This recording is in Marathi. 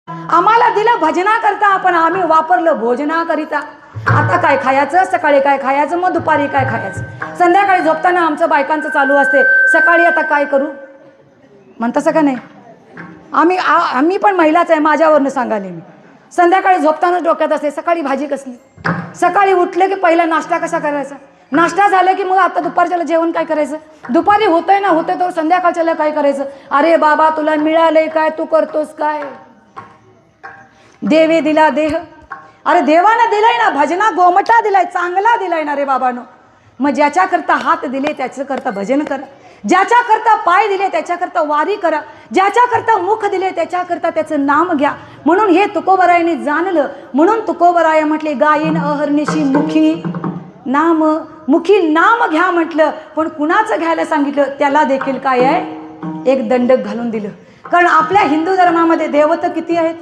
आम्हाला दिलं भजना करता, पण आम्ही वापरलं भोजना करिता. आता काय खायचं, सकाळी काय खायचं, मग दुपारी काय खायचं, संध्याकाळी झोपताना आमचं बायकांचं चालू असते, सकाळी आता काय करू म्हणतास का नाही. आम्ही पण महिलाच आहे, माझ्यावरनं सांगाले मी. संध्याकाळी झोपताना डोक्यात असते सकाळी भाजी कसली, सकाळी उठले की पहिला नाश्ता कसा करायचा, नाश्ता झाला की मग आता दुपारच्याला जेवण काय करायचं, दुपारी होतंय ना होतंय तर संध्याकाळच्याला काय करायचं. अरे बाबा तुला मिळालंय काय, तू करतोस काय. देवे दिला देह, अरे देवानं दिलाय ना, भजना गोमटा दिलाय, चांगला दिलाय ना रे बाबानो. मग ज्याच्याकरता हात दिले त्याच्याकरता भजन करा, ज्याच्याकरता पाय दिले त्याच्याकरता वारी करा, ज्याच्याकरता मुख दिले त्याच्याकरता त्याचं नाम घ्या. म्हणून हे तुकोबरायाने जाणलं, म्हणून तुकोबराया म्हटले गायीन अहर्निशी मुखी नाम, मुखी नाम घ्या म्हटलं. पण कुणाचं घ्यायला सांगितलं, त्याला देखील काय आहे, एक दंडक घालून दिलं. कारण आपल्या हिंदू धर्मामध्ये देवता किती आहेत,